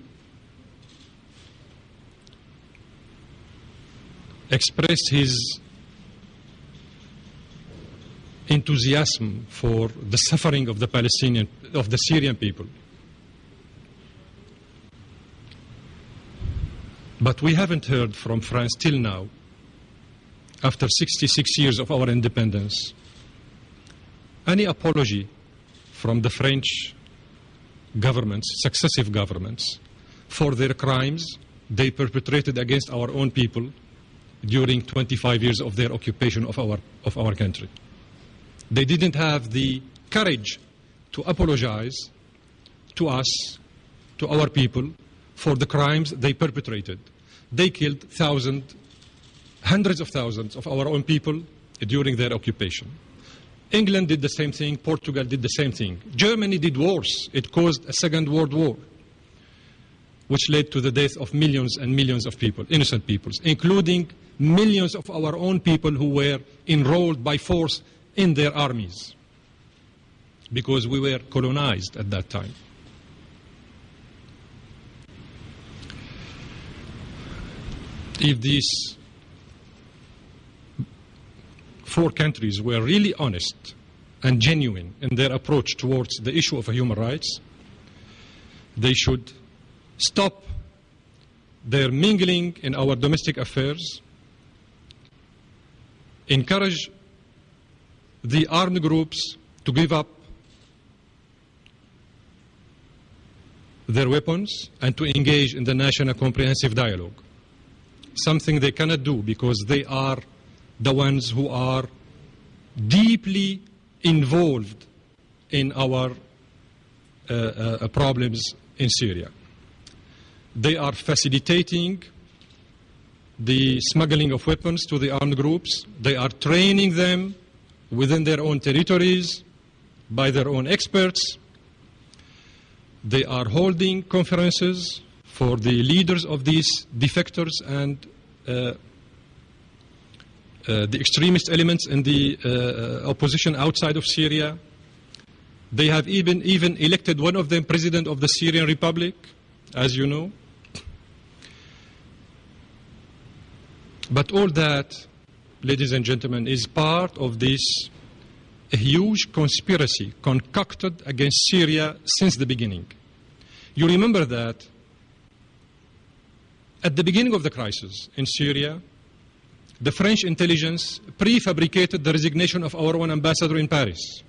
expressed his enthusiasm for the suffering of the Syrian people. But we haven't heard from France till now, after 66 years of our independence, any apology from the French governments, successive governments, for their crimes they perpetrated against our own people during 25 years of their occupation of our country. They didn't have the courage to apologize to us, to our people, for the crimes they perpetrated. They killed hundreds of thousands of our own people during their occupation. England did the same thing, Portugal did the same thing. Germany did worse. It caused a Second World War, which led to the death of millions and millions of people, innocent peoples, including millions of our own people who were enrolled by force in their armies, because we were colonized at that time. If these 4 countries were really honest and genuine in their approach towards the issue of human rights, they should stop their mingling in our domestic affairs, encourage the armed groups to give up their weapons and to engage in the national comprehensive dialogue. Something they cannot do because they are the ones who are deeply involved in our problems in Syria. They are facilitating the smuggling of weapons to the armed groups. They are training them within their own territories by their own experts. They are holding conferences for the leaders of these defectors and the extremist elements in the opposition outside of Syria. They have even elected one of them president of the Syrian Republic, as you know. But all that, ladies and gentlemen, is part of this huge conspiracy concocted against Syria since the beginning. You remember that at the beginning of the crisis in Syria, the French intelligence prefabricated the resignation of our own ambassador in Paris.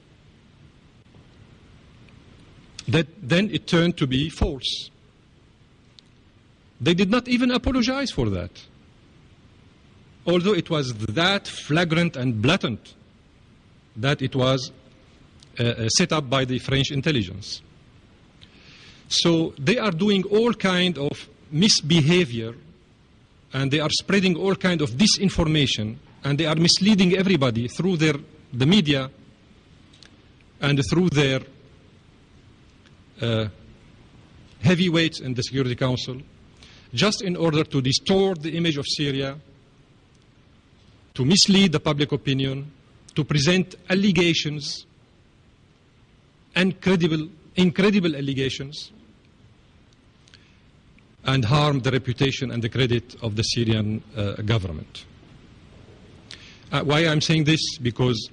Then it turned to be false. They did not even apologize for that, although it was that flagrant and blatant that it was set up by the French intelligence. So they are doing all kind of misbehavior, and they are spreading all kind of disinformation, and they are misleading everybody through the media and through their heavyweights in the Security Council, just in order to distort the image of Syria, to mislead the public opinion, to present allegations, incredible allegations, and harm the reputation and the credit of the Syrian government. Why I'm saying this? Because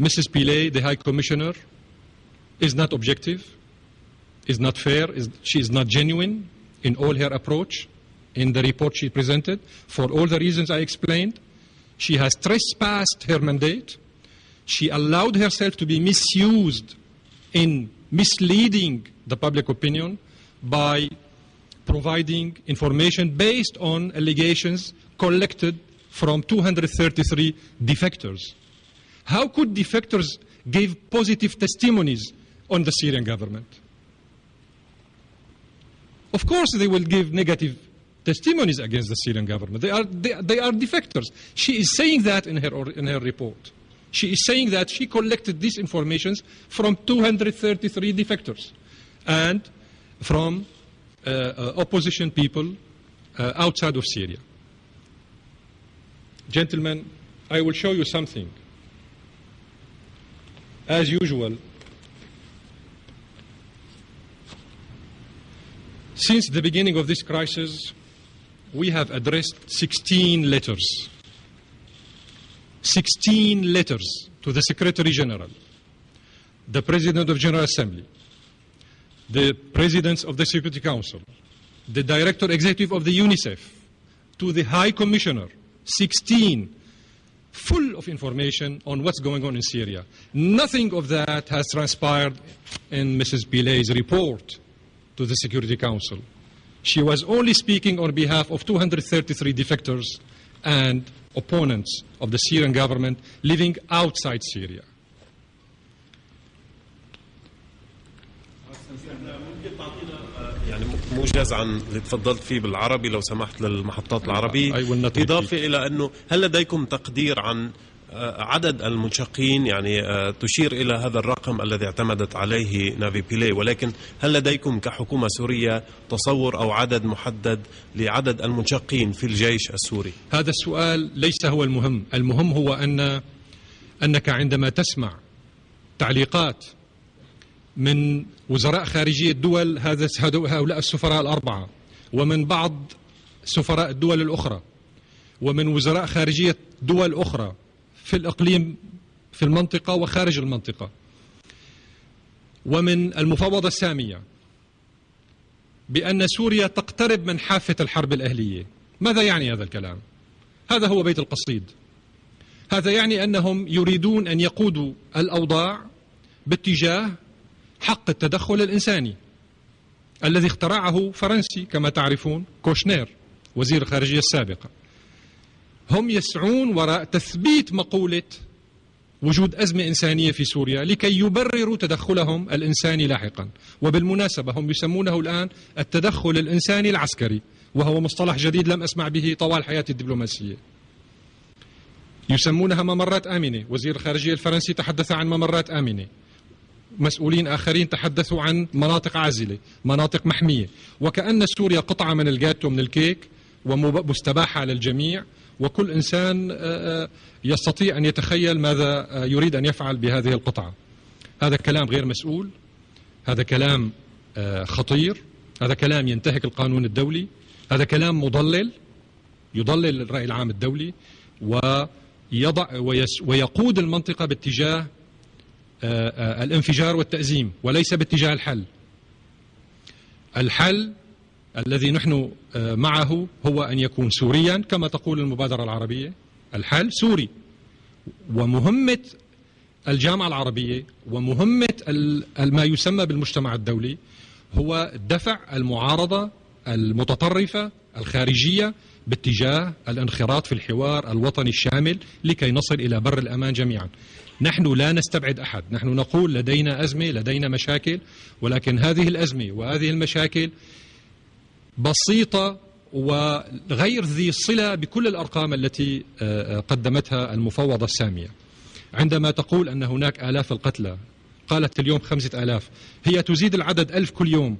Mrs. Pillay, the High Commissioner, is not objective, is not fair, she is not genuine in all her approach in the report she presented. For all the reasons I explained, she has trespassed her mandate. She allowed herself to be misused in misleading the public opinion by providing information based on allegations collected from 233 defectors. How could defectors give positive testimonies on the Syrian government? Of course they will give negative testimonies against the Syrian government. They are defectors. She is saying that in her report. She is saying that she collected these informations from 233 defectors and from opposition people outside of Syria. Gentlemen, I will show you something. As usual, since the beginning of this crisis, we have addressed 16 letters. 16 letters to the Secretary General, the President of General Assembly, the Presidents of the Security Council, the Director Executive of the UNICEF, to the High Commissioner, 16, full of information on what's going on in Syria. Nothing of that has transpired in Mrs. Pilay's report to the Security Council. She was only speaking on behalf of 233 defectors and opponents of the Syrian government living outside Syria. يعني موجز عن اللي تفضلت فيه بالعربي لو سمحت للمحطات العربية، إضافة إلى أنه هل لديكم تقدير عن عدد المنشقين؟ يعني تشير إلى هذا الرقم الذي اعتمدت عليه نافي بيلاي، ولكن هل لديكم كحكومة سورية تصور أو عدد محدد لعدد المنشقين في الجيش السوري؟ هذا السؤال ليس هو المهم. المهم هو أنك عندما تسمع تعليقات من وزراء خارجية الدول، هؤلاء السفراء الأربعة، ومن بعض سفراء الدول الأخرى، ومن وزراء خارجية دول أخرى في الإقليم في المنطقة وخارج المنطقة، ومن المفوضة السامية، بأن سوريا تقترب من حافة الحرب الأهلية. ماذا يعني هذا الكلام؟ هذا هو بيت القصيد. هذا يعني أنهم يريدون أن يقودوا الأوضاع باتجاه حق التدخل الإنساني الذي اخترعه فرنسي كما تعرفون، كوشنير وزير الخارجية السابق. هم يسعون وراء تثبيت مقولة وجود أزمة إنسانية في سوريا لكي يبرروا تدخلهم الإنساني لاحقا. وبالمناسبة هم يسمونه الآن التدخل الإنساني العسكري، وهو مصطلح جديد لم أسمع به طوال حياتي الدبلوماسية. يسمونها ممرات آمنة. وزير الخارجية الفرنسي تحدث عن ممرات آمنة، مسؤولين آخرين تحدثوا عن مناطق عازلة، مناطق محمية، وكأن سوريا قطعة من الجاتو من الكيك ومستباحة للجميع، وكل إنسان يستطيع أن يتخيل ماذا يريد أن يفعل بهذه القطعة. هذا كلام غير مسؤول، هذا كلام خطير، هذا كلام ينتهك القانون الدولي، هذا كلام مضلل يضلل الرأي العام الدولي ويقود المنطقة باتجاه الانفجار والتأزيم وليس باتجاه الحل. الحل الذي نحن معه هو أن يكون سوريا كما تقول المبادرة العربية. الحل سوري، ومهمة الجامعة العربية ومهمة ما يسمى بالمجتمع الدولي هو دفع المعارضة المتطرفة الخارجية باتجاه الانخراط في الحوار الوطني الشامل لكي نصل إلى بر الأمان جميعا. نحن لا نستبعد أحد، نحن نقول لدينا أزمة، لدينا مشاكل، ولكن هذه الأزمة وهذه المشاكل بسيطة وغير ذي صلة بكل الأرقام التي قدمتها المفوضة السامية. عندما تقول أن هناك آلاف القتلى، قالت اليوم 5000، هي تزيد العدد 1000 كل يوم،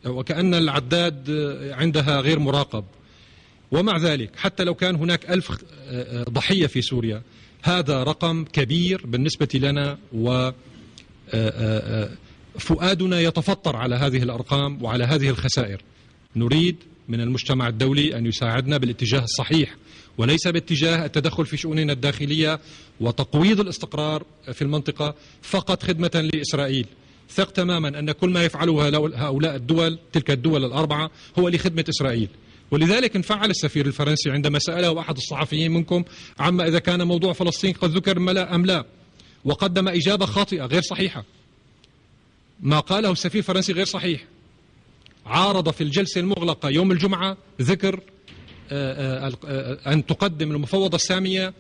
وكأن العداد عندها غير مراقب. ومع ذلك حتى لو كان هناك 1000 ضحية في سوريا، هذا رقم كبير بالنسبة لنا، وفؤادنا يتفطر على هذه الأرقام وعلى هذه الخسائر. نريد من المجتمع الدولي أن يساعدنا بالاتجاه الصحيح وليس باتجاه التدخل في شؤوننا الداخلية وتقويض الاستقرار في المنطقة فقط خدمة لإسرائيل. ثق تماما أن كل ما يفعله هؤلاء الدول، تلك الدول الأربعة، هو لخدمة إسرائيل. ولذلك انفعل السفير الفرنسي عندما سأله أحد الصحفيين منكم عما إذا كان موضوع فلسطين قد ذكر أم لا، وقدم إجابة خاطئة غير صحيحة. ما قاله السفير الفرنسي غير صحيح. عارض في الجلسة المغلقة يوم الجمعة ذكر أن تقدم المفوضة السامية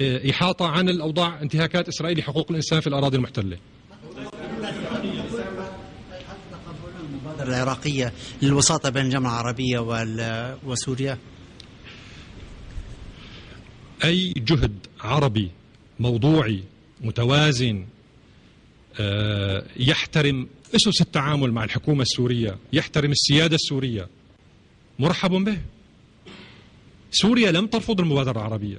إحاطة عن الأوضاع انتهاكات إسرائيل لحقوق الإنسان في الأراضي المحتلة. المبادرة العراقية للوساطة بين الجامعة العربية وسوريا؟ أي جهد عربي موضوعي متوازن يحترم أسس التعامل مع الحكومة السورية، يحترم السيادة السورية، مرحب به. سوريا لم ترفض المبادرة العربية.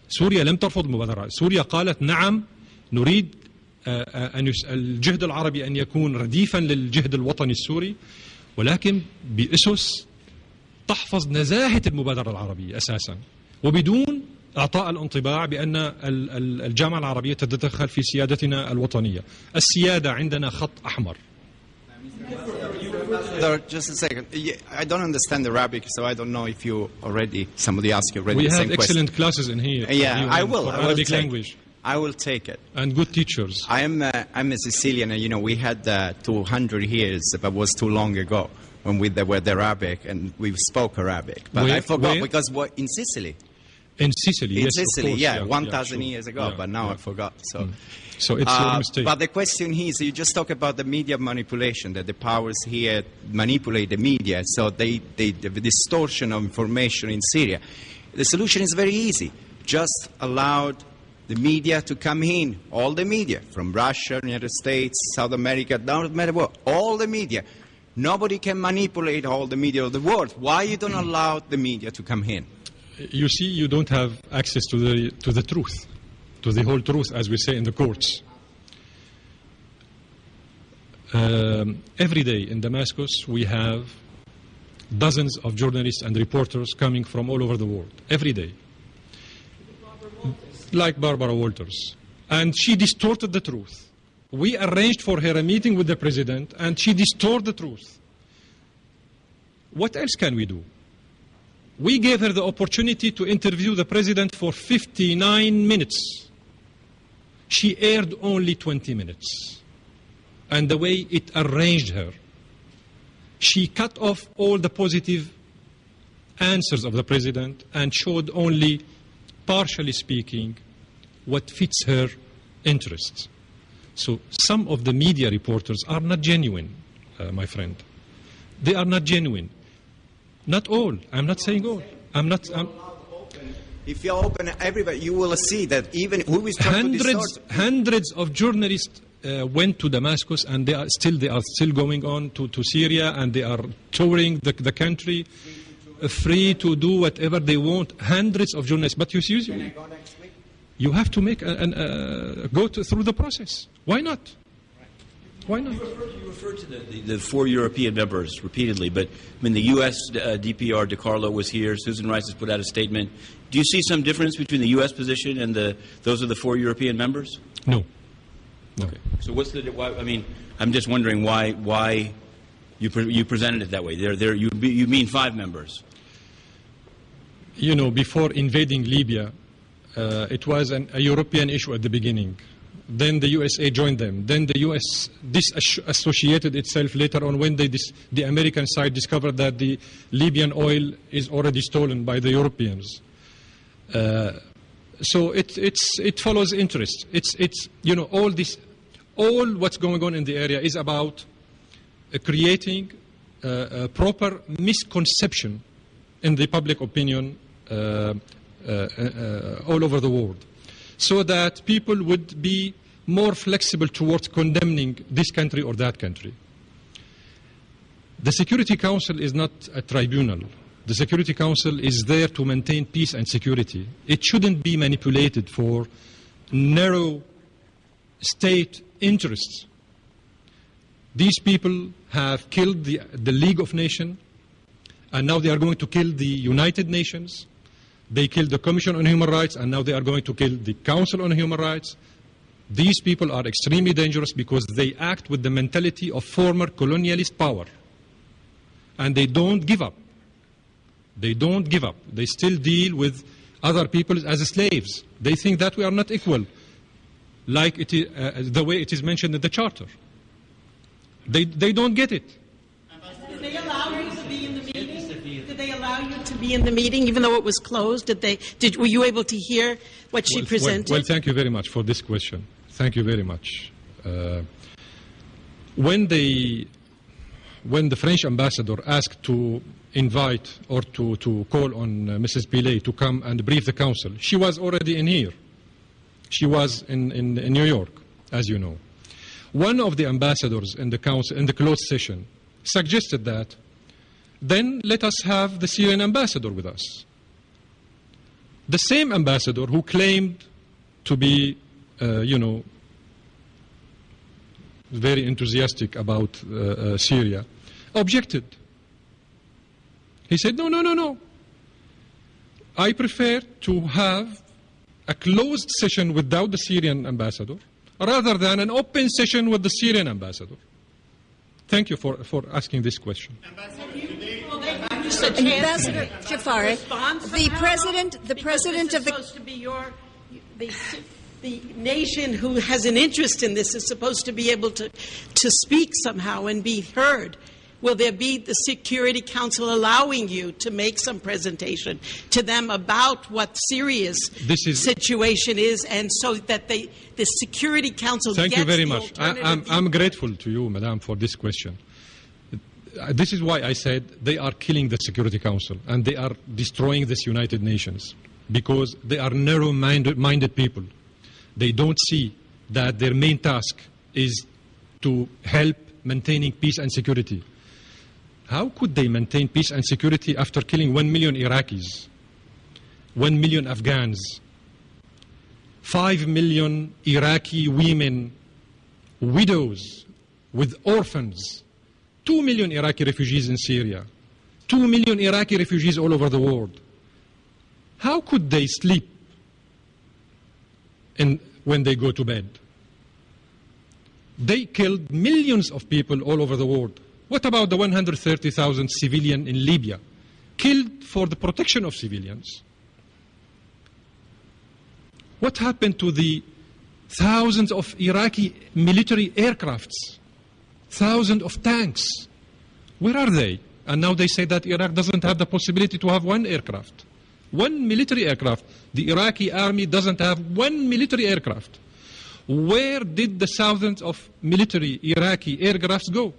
سوريا لم ترفض المبادرة. سوريا قالت نعم نريد أن الجهد العربي أن يكون رديفا للجهد الوطني السوري، ولكن بأسس تحفظ نزاهة المبادرة العربية أساسا، وبدون إعطاء الانطباع بأن الجامعة العربية تتدخل في سيادتنا الوطنية. السيادة عندنا خط أحمر. Just a second. I don't understand Arabic, so I don't know if somebody asked you already We the same have excellent classes in here. Yeah, I will. Arabic language. I will take it. And good teachers. I'm a Sicilian, and we had 200 years, but it was too long ago when we were Arabic and we spoke Arabic. But I forgot because in Sicily. In Sicily, in yes, Sicily, of course, 1,000 sure. years ago, but now I forgot. So it's your mistake. But the question is, you just talk about the media manipulation, that the powers here manipulate the media, so the distortion of information in Syria. The solution is very easy. Just allow the media to come in, all the media, from Russia, United States, South America, doesn't matter what, all the media. Nobody can manipulate all the media of the world. Why you don't allow the media to come in? You see, you don't have access to the truth, to the whole truth, as we say in the courts. Every day in Damascus, we have dozens of journalists and reporters coming from all over the world. Every day. Like Barbara Walters. And she distorted the truth. We arranged for her a meeting with the president, and she distorted the truth. What else can we do? We gave her the opportunity to interview the president for 59 minutes. She aired only 20 minutes. And the way it arranged her, she cut off all the positive answers of the president and showed only, partially speaking, what fits her interests. So some of the media reporters are not genuine, my friend. They are not genuine. Not all. I'm not saying all. If you open everybody, you will see that even who is trying to distort. Hundreds of journalists went to Damascus, and they are still going on to Syria, and they are touring the country, free to do whatever they want. Hundreds of journalists. But you see, you have to make go through the process. Why not? Why not? You referred to the 4 European members repeatedly, but I mean the U.S. DPR DiCarlo was here. Susan Rice has put out a statement. Do you see some difference between the U.S. position and those of the 4 European members? No. Okay. So what's why? I mean, I'm just wondering why you presented it that way. You mean 5 members? You know, before invading Libya, it was a European issue at the beginning. Then the USA joined them. Then the US disassociated itself later on when the American side discovered that the Libyan oil is already stolen by the Europeans. So it follows interest. It's you know, all what's going on in the area is about creating a proper misconception in the public opinion all over the world, so that people would be more flexible towards condemning this country or that country. The Security Council is not a tribunal. The Security Council is there to maintain peace and security. It shouldn't be manipulated for narrow state interests. These people have killed the League of Nations, and now they are going to kill the United Nations. They killed the Commission on Human Rights, and now they are going to kill the Council on Human Rights. These people are extremely dangerous because they act with the mentality of former colonialist power. And they don't give up. They don't give up. They still deal with other people as slaves. They think that we are not equal, like it is, the way it is mentioned in the Charter. They don't get it. Did they allow you to be in the meeting? Did they allow you to be in the meeting, even though it was closed? Were you able to hear what she presented? Well, thank you very much for this question. Thank you very much. When the French ambassador asked to invite or to call on Mrs. Pillay to come and brief the council, she was already in here. She was in New York. as you know. One of the ambassadors in the council, in the closed session, suggested that then let us have the Syrian ambassador with us. The same ambassador who claimed to be, very enthusiastic about Syria, objected. He said, no. I prefer to have a closed session without the Syrian ambassador rather than an open session with the Syrian ambassador. Thank you for asking this question. Ambassador Jafari, the president of the nation who has an interest in this is supposed to be able to speak somehow and be heard. Will there be the Security Council allowing you to make some presentation to them about what Syria's situation is, and so that the Security Council Thank gets you very the much. alternative I'm grateful to you, Madam, for this question. This is why I said they are killing the Security Council and they are destroying this United Nations, because they are narrow-minded people. They don't see that their main task is to help maintaining peace and security. How could they maintain peace and security after killing 1 million Iraqis, 1 million Afghans, 5 million Iraqi women, widows with orphans, 2 million Iraqi refugees in Syria, 2 million Iraqi refugees all over the world? How could they sleep when they go to bed? They killed millions of people all over the world. What about the 130,000 civilians in Libya, killed for the protection of civilians? What happened to the thousands of Iraqi military aircrafts, thousands of tanks? Where are they? And now they say that Iraq doesn't have the possibility to have one aircraft, one military aircraft. The Iraqi army doesn't have one military aircraft. Where did the thousands of military Iraqi aircrafts go?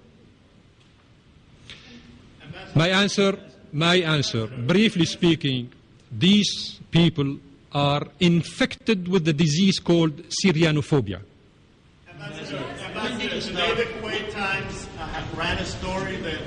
My answer, briefly speaking, these people are infected with the disease called Syrianophobia. Ambassador, today the Kuwait Times ran a story that